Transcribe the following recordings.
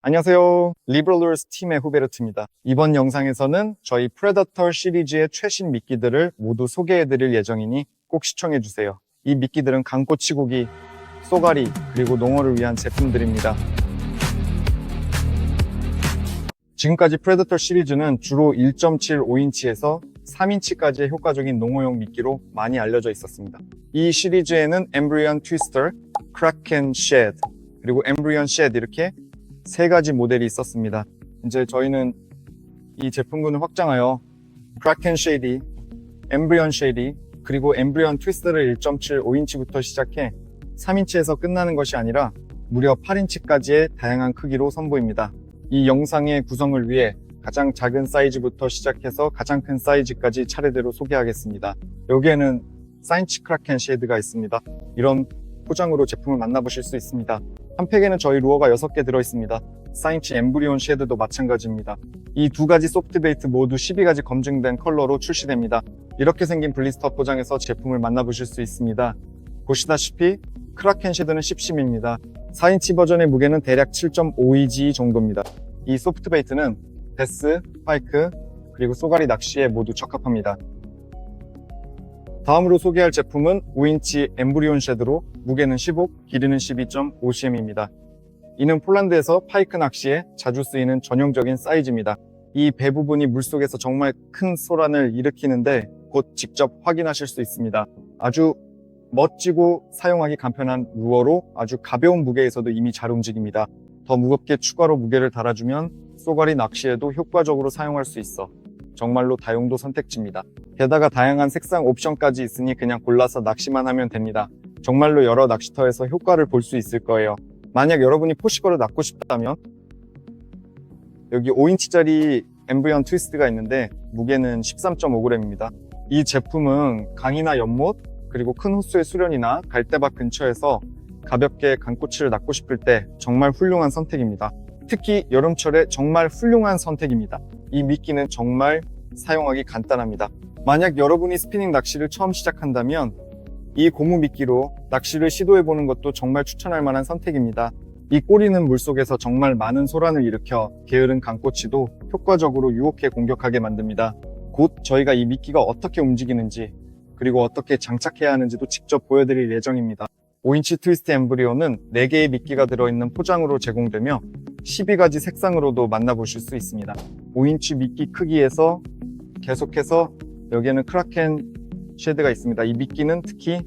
안녕하세요. 리브럴러스 팀의 후베르트입니다. 이번 영상에서는 저희 프레더터 시리즈의 최신 미끼들을 모두 소개해드릴 예정이니 꼭 시청해주세요. 이 미끼들은 강꼬치고기, 쏘가리, 그리고 농어를 위한 제품들입니다. 지금까지 프레더터 시리즈는 주로 1.75인치에서 3인치까지의 효과적인 농어용 미끼로 많이 알려져 있었습니다. 이 시리즈에는 엠브리언 트위스터, 크라켄 쉐드, 그리고 엠브리언 쉐드 이렇게 세 가지 모델이 있었습니다. 이제 저희는 이 제품군을 확장하여 크라켄 쉐디, 엠브리언 쉐디, 그리고 엠브리언 트위스터를 1.75인치부터 시작해 3인치에서 끝나는 것이 아니라 무려 8인치까지의 다양한 크기로 선보입니다. 이 영상의 구성을 위해 가장 작은 사이즈부터 시작해서 가장 큰 사이즈까지 차례대로 소개하겠습니다. 여기에는 4인치 크라켄 쉐드가 있습니다. 이런 포장으로 제품을 만나보실 수 있습니다. 한 팩에는 저희 루어가 6개 들어있습니다. 4인치 엠브리온 쉐드도 마찬가지입니다. 이 두 가지 소프트베이트 모두 12가지 검증된 컬러로 출시됩니다. 이렇게 생긴 블리스터 포장에서 제품을 만나보실 수 있습니다. 보시다시피 크라켄 쉐드는 10심입니다. 4인치 버전의 무게는 대략 7.5EG 정도입니다. 이 소프트베이트는 베스, 파이크, 그리고 쏘가리 낚시에 모두 적합합니다. 다음으로 소개할 제품은 5인치 엠브리온 쉐드로 무게는 15, 길이는 12.5cm입니다. 이는 폴란드에서 파이크 낚시에 자주 쓰이는 전용적인 사이즈입니다. 이 배 부분이 물속에서 정말 큰 소란을 일으키는데 곧 직접 확인하실 수 있습니다. 아주 멋지고 사용하기 간편한 루어로 아주 가벼운 무게에서도 이미 잘 움직입니다. 더 무겁게 추가로 무게를 달아주면 쏘가리 낚시에도 효과적으로 사용할 수 있어 정말로 다용도 선택지입니다. 게다가 다양한 색상 옵션까지 있으니 그냥 골라서 낚시만 하면 됩니다. 정말로 여러 낚시터에서 효과를 볼 수 있을 거예요. 만약 여러분이 포시거를 낚고 싶다면 여기 5인치짜리 엠브리언 트위스트가 있는데 무게는 13.5g입니다. 이 제품은 강이나 연못, 그리고 큰 호수의 수련이나 갈대밭 근처에서 가볍게 강꼬치를 낚고 싶을 때 정말 훌륭한 선택입니다. 특히 여름철에 정말 훌륭한 선택입니다. 이 미끼는 정말 사용하기 간단합니다. 만약 여러분이 스피닝 낚시를 처음 시작한다면 이 고무 미끼로 낚시를 시도해보는 것도 정말 추천할 만한 선택입니다. 이 꼬리는 물속에서 정말 많은 소란을 일으켜 게으른 강꼬치도 효과적으로 유혹해 공격하게 만듭니다. 곧 저희가 이 미끼가 어떻게 움직이는지 그리고 어떻게 장착해야 하는지도 직접 보여드릴 예정입니다. 5인치 트위스트 엠브리오는 4개의 미끼가 들어있는 포장으로 제공되며 12가지 색상으로도 만나보실 수 있습니다. 5인치 미끼 크기에서 계속해서 여기에는 크라켄 쉐드가 있습니다. 이 미끼는 특히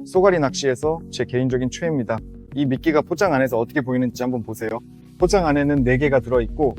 쏘가리 낚시에서 제 개인적인 최애입니다. 이 미끼가 포장 안에서 어떻게 보이는지 한번 보세요. 포장 안에는 4개가 들어있고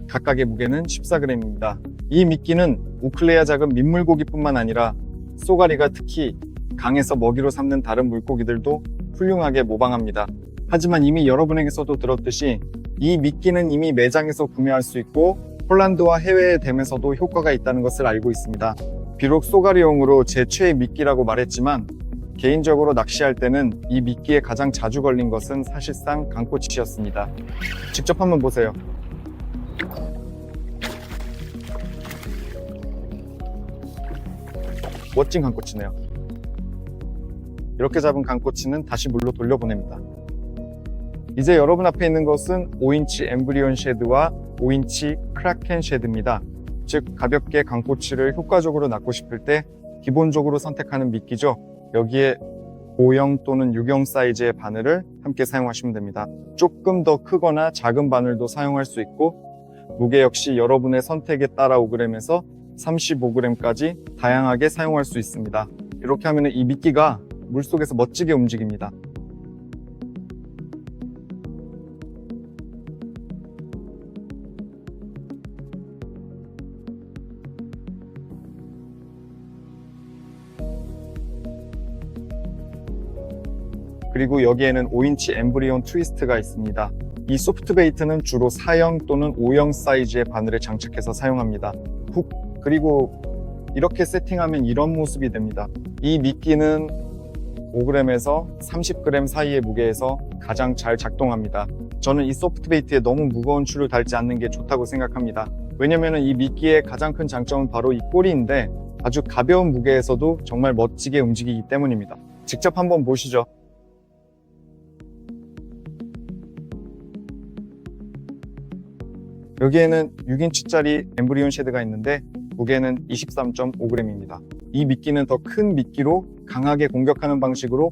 각각의 무게는 14g입니다. 이 미끼는 우클레아 작은 민물고기뿐만 아니라 쏘가리가 특히 강에서 먹이로 삼는 다른 물고기들도 훌륭하게 모방합니다. 하지만 이미 여러분에게서도 들었듯이 이 미끼는 이미 매장에서 구매할 수 있고 폴란드와 해외의 댐에서도 효과가 있다는 것을 알고 있습니다. 비록 쏘가리용으로 제 최애 미끼라고 말했지만 개인적으로 낚시할 때는 이 미끼에 가장 자주 걸린 것은 사실상 강꼬치였습니다. 직접 한번 보세요. 멋진 강꼬치네요. 이렇게 잡은 강꼬치는 다시 물로 돌려보냅니다. 이제 여러분 앞에 있는 것은 5인치 엠브리온 쉐드와 5인치 크라켄 쉐드입니다. 즉 가볍게 강꼬치를 효과적으로 낚고 싶을 때 기본적으로 선택하는 미끼죠. 여기에 5형 또는 6형 사이즈의 바늘을 함께 사용하시면 됩니다. 조금 더 크거나 작은 바늘도 사용할 수 있고 무게 역시 여러분의 선택에 따라 5g에서 35g까지 다양하게 사용할 수 있습니다. 이렇게 하면 이 미끼가 물속에서 멋지게 움직입니다. 그리고 여기에는 5인치 엠브리온 트위스트가 있습니다. 이 소프트베이트는 주로 4형 또는 5형 사이즈의 바늘을 장착해서 사용합니다. 훅, 그리고 이렇게 세팅하면 이런 모습이 됩니다. 이 미끼는 5g에서 30g 사이의 무게에서 가장 잘 작동합니다. 저는 이 소프트베이트에 너무 무거운 줄을 달지 않는 게 좋다고 생각합니다. 왜냐면 이 미끼의 가장 큰 장점은 바로 이 꼬리인데 아주 가벼운 무게에서도 정말 멋지게 움직이기 때문입니다. 직접 한번 보시죠. 여기에는 6인치짜리 엠브리온 쉐드가 있는데 무게는 23.5g입니다. 이 미끼는 더 큰 미끼로 강하게 공격하는 방식으로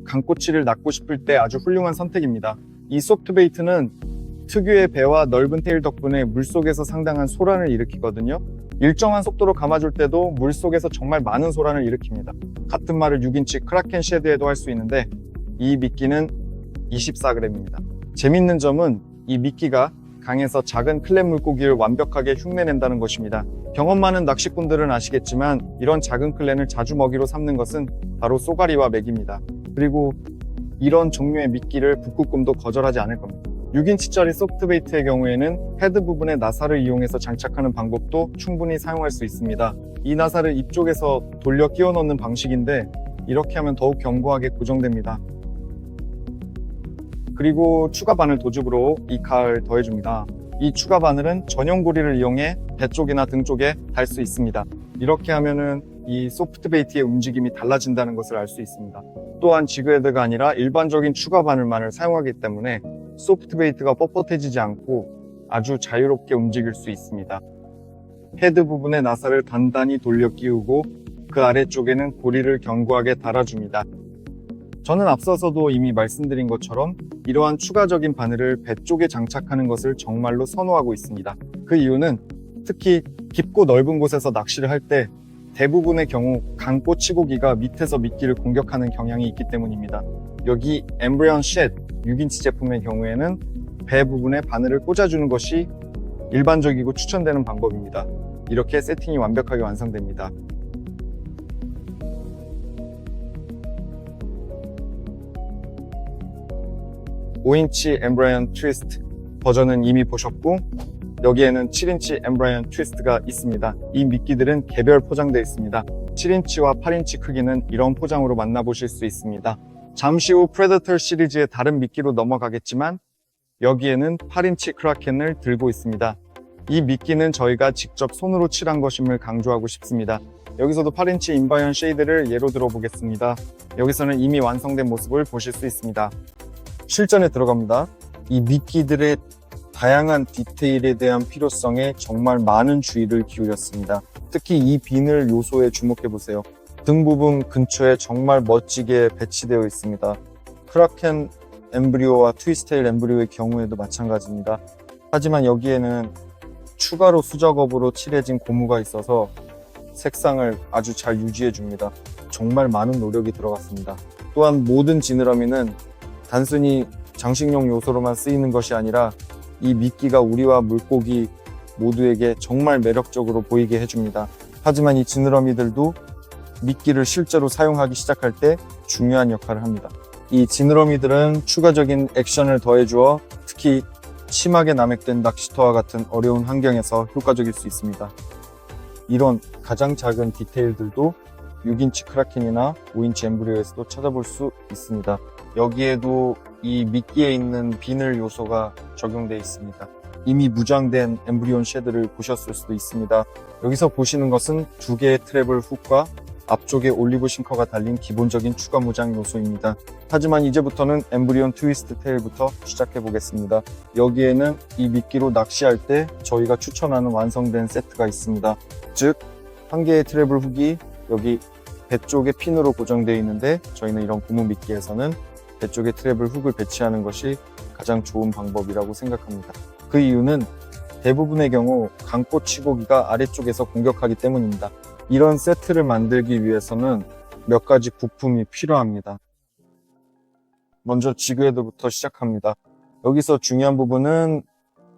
강꼬치를 낚고 싶을 때 아주 훌륭한 선택입니다. 이 소프트베이트는 특유의 배와 넓은 테일 덕분에 물속에서 상당한 소란을 일으키거든요. 일정한 속도로 감아줄 때도 물속에서 정말 많은 소란을 일으킵니다. 같은 말을 6인치 크라켄 쉐드에도 할 수 있는데 이 미끼는 24g입니다. 재밌는 점은 이 미끼가 강에서 작은 클랩 물고기를 완벽하게 흉내낸다는 것입니다. 경험 많은 낚시꾼들은 아시겠지만 이런 작은 클랩을 자주 먹이로 삼는 것은 바로 쏘가리와 맥입니다. 그리고 이런 종류의 미끼를 북극곰도 거절하지 않을 겁니다. 6인치짜리 소프트베이트의 경우에는 헤드 부분에 나사를 이용해서 장착하는 방법도 충분히 사용할 수 있습니다. 이 나사를 입 쪽에서 돌려 끼워 넣는 방식인데 이렇게 하면 더욱 견고하게 고정됩니다. 그리고 추가 바늘 도죽으로 이 칼을 더해줍니다. 이 추가 바늘은 전용 고리를 이용해 배 쪽이나 등 쪽에 달 수 있습니다. 이렇게 하면은 이 소프트베이트의 움직임이 달라진다는 것을 알 수 있습니다. 또한 지그헤드가 아니라 일반적인 추가 바늘만을 사용하기 때문에 소프트베이트가 뻣뻣해지지 않고 아주 자유롭게 움직일 수 있습니다. 헤드 부분에 나사를 단단히 돌려 끼우고 그 아래쪽에는 고리를 견고하게 달아줍니다. 저는 앞서서도 이미 말씀드린 것처럼 이러한 추가적인 바늘을 배 쪽에 장착하는 것을 정말로 선호하고 있습니다. 그 이유는 특히 깊고 넓은 곳에서 낚시를 할 때 대부분의 경우 강꼬치고기가 밑에서 미끼를 공격하는 경향이 있기 때문입니다. 여기 엠브리온 쉐드 6인치 제품의 경우에는 배 부분에 바늘을 꽂아주는 것이 일반적이고 추천되는 방법입니다. 이렇게 세팅이 완벽하게 완성됩니다. (5인치) 엠브리온 트위스트 버전은 이미 보셨고 여기에는 7인치 엠브리온 트위스트가 있습니다. 이 미끼들은 개별 포장되어 있습니다. 7인치와 8인치 크기는 이런 포장으로 만나보실 수 있습니다. 잠시 후 프레데터 시리즈의 다른 미끼로 넘어가겠지만 여기에는 8인치 크라켄을 들고 있습니다. 이 미끼는 저희가 직접 손으로 칠한 것임을 강조하고 싶습니다. 여기서도 8인치 인바이언 쉐이드를 예로 들어보겠습니다. 여기서는 이미 완성된 모습을 보실 수 있습니다. 실전에 들어갑니다. 이 미끼들의 다양한 디테일에 대한 필요성에 정말 많은 주의를 기울였습니다. 특히 이 비늘 요소에 주목해보세요. 등 부분 근처에 정말 멋지게 배치되어 있습니다. 크라켄 엠브리오와 트위스테일 엠브리오의 경우에도 마찬가지입니다. 하지만 여기에는 추가로 수작업으로 칠해진 고무가 있어서 색상을 아주 잘 유지해줍니다. 정말 많은 노력이 들어갔습니다. 또한 모든 지느러미는 단순히 장식용 요소로만 쓰이는 것이 아니라 이 미끼가 우리와 물고기 모두에게 정말 매력적으로 보이게 해줍니다. 하지만 이 지느러미들도 미끼를 실제로 사용하기 시작할 때 중요한 역할을 합니다. 이 지느러미들은 추가적인 액션을 더해주어 특히 심하게 남획된 낚시터와 같은 어려운 환경에서 효과적일 수 있습니다. 이런 가장 작은 디테일들도 6인치 크라켄이나 5인치 엠브리오에서도 찾아볼 수 있습니다. 여기에도 이 미끼에 있는 비늘 요소가 적용되어 있습니다. 이미 무장된 엠브리온 쉐드를 보셨을 수도 있습니다. 여기서 보시는 것은 두 개의 트래블 훅과 앞쪽에 올리브 싱커가 달린 기본적인 추가 무장 요소입니다. 하지만 이제부터는 엠브리온 트위스트 테일부터 시작해 보겠습니다. 여기에는 이 미끼로 낚시할 때 저희가 추천하는 완성된 세트가 있습니다. 즉, 한 개의 트래블 훅이 여기 배 쪽에 핀으로 고정되어 있는데 저희는 이런 고무 미끼에서는 배 쪽에 트래블 훅을 배치하는 것이 가장 좋은 방법이라고 생각합니다. 그 이유는 대부분의 경우 강꼬치고기가 아래쪽에서 공격하기 때문입니다. 이런 세트를 만들기 위해서는 몇 가지 부품이 필요합니다. 먼저 지그헤드부터 시작합니다. 여기서 중요한 부분은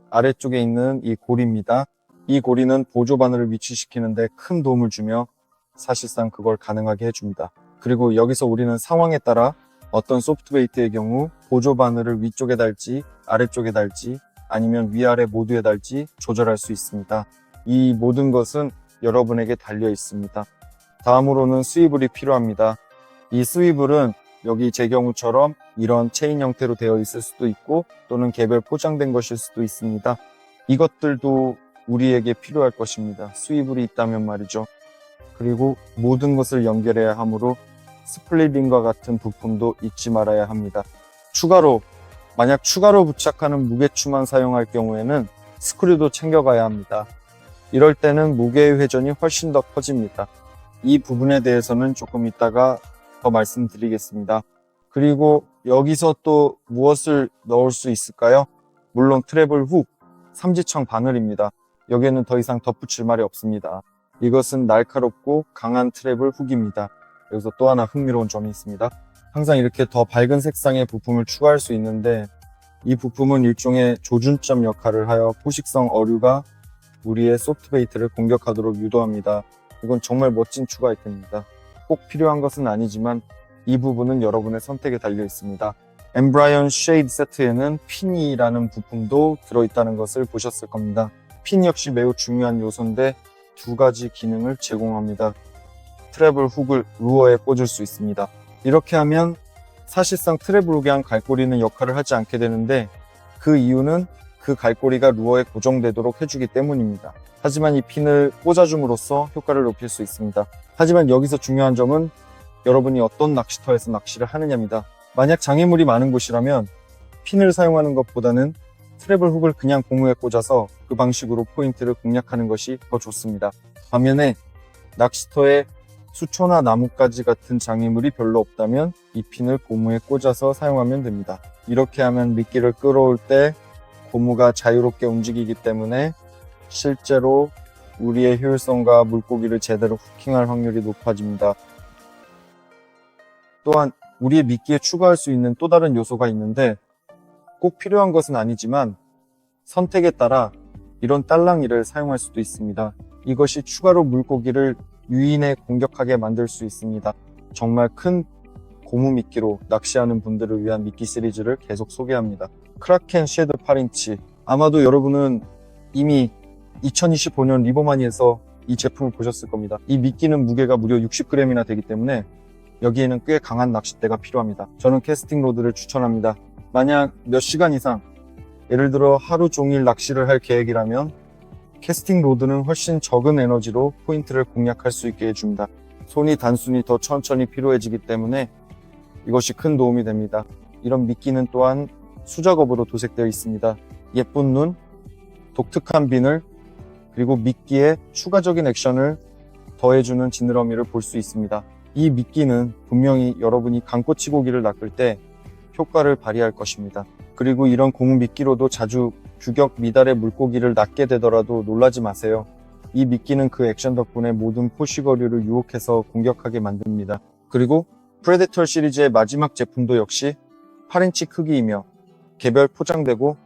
아래쪽에 있는 이 고리입니다. 이 고리는 보조 바늘을 위치시키는 데 큰 도움을 주며 사실상 그걸 가능하게 해줍니다. 그리고 여기서 우리는 상황에 따라 어떤 소프트베이트의 경우 보조 바늘을 위쪽에 달지 아래쪽에 달지 아니면 위아래 모두에 달지 조절할 수 있습니다. 이 모든 것은 여러분에게 달려 있습니다. 다음으로는 스위블이 필요합니다. 이 스위블은 여기 제 경우처럼 이런 체인 형태로 되어 있을 수도 있고 또는 개별 포장된 것일 수도 있습니다. 이것들도 우리에게 필요할 것입니다. 스위블이 있다면 말이죠. 그리고 모든 것을 연결해야 하므로 스플릿링과 같은 부품도 잊지 말아야 합니다. 만약 추가로 부착하는 무게추만 사용할 경우에는 스크류도 챙겨가야 합니다. 이럴 때는 무게의 회전이 훨씬 더 커집니다. 이 부분에 대해서는 조금 이따가 더 말씀드리겠습니다. 그리고 여기서 또 무엇을 넣을 수 있을까요? 물론 트래블 훅, 삼지청 바늘입니다. 여기에는 더 이상 덧붙일 말이 없습니다. 이것은 날카롭고 강한 트래블 훅입니다. 여기서 또 하나 흥미로운 점이 있습니다. 항상 이렇게 더 밝은 색상의 부품을 추가할 수 있는데 이 부품은 일종의 조준점 역할을 하여 포식성 어류가 우리의 소프트베이트를 공격하도록 유도합니다. 이건 정말 멋진 추가 아이템입니다. 꼭 필요한 것은 아니지만 이 부분은 여러분의 선택에 달려 있습니다. 엠브라이언 쉐이드 세트에는 핀이라는 부품도 들어있다는 것을 보셨을 겁니다. 핀 역시 매우 중요한 요소인데 두 가지 기능을 제공합니다. 트래블 훅을 루어에 꽂을 수 있습니다. 이렇게 하면 사실상 트래블 훅에 한 갈고리는 역할을 하지 않게 되는데 그 이유는 그 갈고리가 루어에 고정되도록 해주기 때문입니다. 하지만 이 핀을 꽂아줌으로써 효과를 높일 수 있습니다. 하지만 여기서 중요한 점은 여러분이 어떤 낚시터에서 낚시를 하느냐입니다. 만약 장애물이 많은 곳이라면 핀을 사용하는 것보다는 트래블 훅을 그냥 고무에 꽂아서 그 방식으로 포인트를 공략하는 것이 더 좋습니다. 반면에 낚시터에 수초나 나뭇가지 같은 장애물이 별로 없다면 이 핀을 고무에 꽂아서 사용하면 됩니다. 이렇게 하면 미끼를 끌어올 때 고무가 자유롭게 움직이기 때문에 실제로 우리의 효율성과 물고기를 제대로 후킹할 확률이 높아집니다. 또한 우리의 미끼에 추가할 수 있는 또 다른 요소가 있는데 꼭 필요한 것은 아니지만 선택에 따라 이런 딸랑이를 사용할 수도 있습니다. 이것이 추가로 물고기를 유인해 공격하게 만들 수 있습니다. 정말 큰 고무 미끼로 낚시하는 분들을 위한 미끼 시리즈를 계속 소개합니다. 크라켄 쉐드 8인치. 아마도 여러분은 이미 2025년 리버마니에서 이 제품을 보셨을 겁니다. 이 미끼는 무게가 무려 60g이나 되기 때문에 여기에는 꽤 강한 낚싯대가 필요합니다. 저는 캐스팅 로드를 추천합니다. 만약 몇 시간 이상, 예를 들어 하루 종일 낚시를 할 계획이라면 캐스팅 로드는 훨씬 적은 에너지로 포인트를 공략할 수 있게 해줍니다. 손이 단순히 더 천천히 피로해지기 때문에 이것이 큰 도움이 됩니다. 이런 미끼는 또한 수작업으로 도색되어 있습니다. 예쁜 눈, 독특한 비늘, 그리고 미끼에 추가적인 액션을 더해주는 지느러미를 볼 수 있습니다. 이 미끼는 분명히 여러분이 강꼬치고기를 낚을 때 효과를 발휘할 것입니다. 그리고 이런 고무 미끼로도 자주 규격 미달의 물고기를 낚게 되더라도 놀라지 마세요. 이 미끼는 그 액션 덕분에 모든 포식어류를 유혹해서 공격하게 만듭니다. 그리고 프레데터 시리즈의 마지막 제품도 역시 8인치 크기이며 개별 포장되고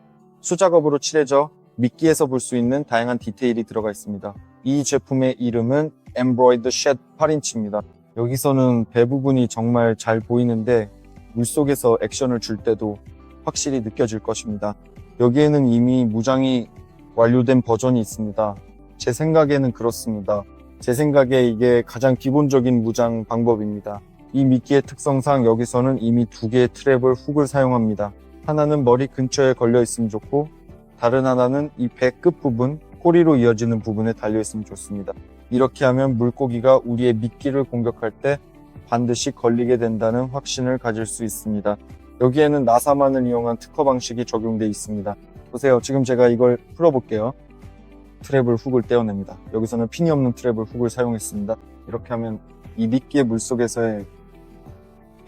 수작업으로 칠해져 미끼에서 볼 수 있는 다양한 디테일이 들어가 있습니다. 이 제품의 이름은 엠브로이드 쉐드 8인치입니다. 여기서는 배 부분이 정말 잘 보이는데 물속에서 액션을 줄 때도 확실히 느껴질 것입니다. 여기에는 이미 무장이 완료된 버전이 있습니다. 제 생각에는 그렇습니다. 제 생각에 이게 가장 기본적인 무장 방법입니다. 이 미끼의 특성상 여기서는 이미 두 개의 트랩을 훅을 사용합니다. 하나는 머리 근처에 걸려 있으면 좋고 다른 하나는 이 배 끝부분, 꼬리로 이어지는 부분에 달려 있으면 좋습니다. 이렇게 하면 물고기가 우리의 미끼를 공격할 때 반드시 걸리게 된다는 확신을 가질 수 있습니다. 여기에는 나사만을 이용한 특허 방식이 적용되어 있습니다. 보세요. 지금 제가 이걸 풀어볼게요. 트랩을 훅을 떼어냅니다. 여기서는 핀이 없는 트랩을 훅을 사용했습니다. 이렇게 하면 이 미끼의 물속에서의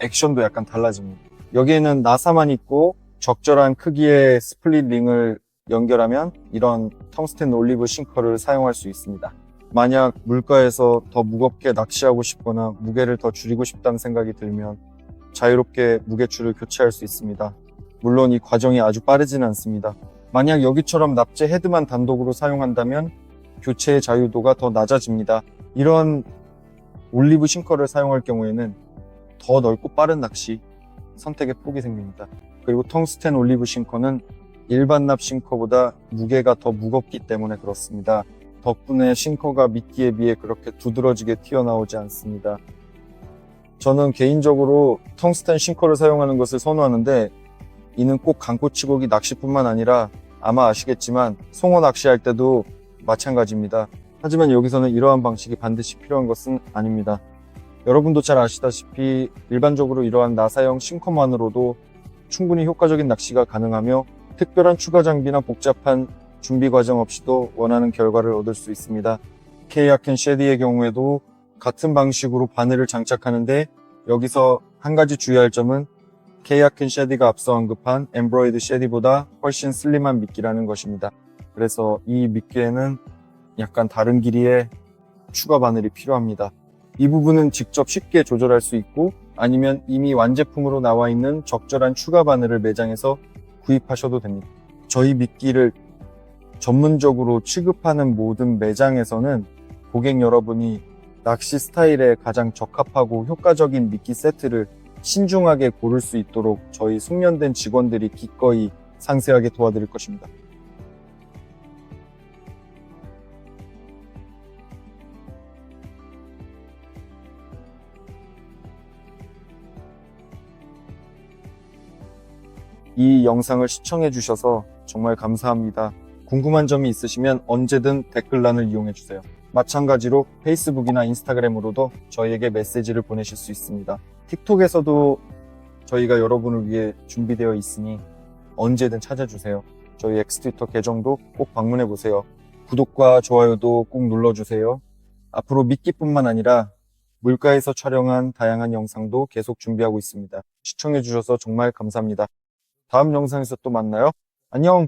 액션도 약간 달라집니다. 여기에는 나사만 있고 적절한 크기의 스플릿 링을 연결하면 이런 텅스텐 올리브 싱커를 사용할 수 있습니다. 만약 물가에서 더 무겁게 낚시하고 싶거나 무게를 더 줄이고 싶다는 생각이 들면 자유롭게 무게줄을 교체할 수 있습니다. 물론 이 과정이 아주 빠르지는 않습니다. 만약 여기처럼 납제 헤드만 단독으로 사용한다면 교체의 자유도가 더 낮아집니다. 이런 올리브 싱커를 사용할 경우에는 더 넓고 빠른 낚시 선택의 폭이 생깁니다. 그리고 텅스텐 올리브 싱커는 일반 납 싱커보다 무게가 더 무겁기 때문에 그렇습니다. 덕분에 싱커가 미끼에 비해 그렇게 두드러지게 튀어나오지 않습니다. 저는 개인적으로 텅스텐 싱커를 사용하는 것을 선호하는데 이는 꼭 강꼬치고기 낚시뿐만 아니라 아마 아시겠지만 송어 낚시할 때도 마찬가지입니다. 하지만 여기서는 이러한 방식이 반드시 필요한 것은 아닙니다. 여러분도 잘 아시다시피 일반적으로 이러한 나사형 싱커만으로도 충분히 효과적인 낚시가 가능하며 특별한 추가 장비나 복잡한 준비 과정 없이도 원하는 결과를 얻을 수 있습니다. K아켄 쉐디의 경우에도 같은 방식으로 바늘을 장착하는데 여기서 한 가지 주의할 점은 K아켄 쉐디가 앞서 언급한 엠브로이드 쉐디보다 훨씬 슬림한 미끼라는 것입니다. 그래서 이 미끼에는 약간 다른 길이의 추가 바늘이 필요합니다. 이 부분은 직접 쉽게 조절할 수 있고 아니면 이미 완제품으로 나와 있는 적절한 추가 바늘을 매장에서 구입하셔도 됩니다. 저희 미끼를 전문적으로 취급하는 모든 매장에서는 고객 여러분이 낚시 스타일에 가장 적합하고 효과적인 미끼 세트를 신중하게 고를 수 있도록 저희 숙련된 직원들이 기꺼이 상세하게 도와드릴 것입니다. 이 영상을 시청해 주셔서 정말 감사합니다. 궁금한 점이 있으시면 언제든 댓글란을 이용해 주세요. 마찬가지로 페이스북이나 인스타그램으로도 저희에게 메시지를 보내실 수 있습니다. 틱톡에서도 저희가 여러분을 위해 준비되어 있으니 언제든 찾아주세요. 저희 엑스트위터 계정도 꼭 방문해 보세요. 구독과 좋아요도 꼭 눌러주세요. 앞으로 미끼뿐만 아니라 물가에서 촬영한 다양한 영상도 계속 준비하고 있습니다. 시청해 주셔서 정말 감사합니다. 다음 영상에서 또 만나요. 안녕!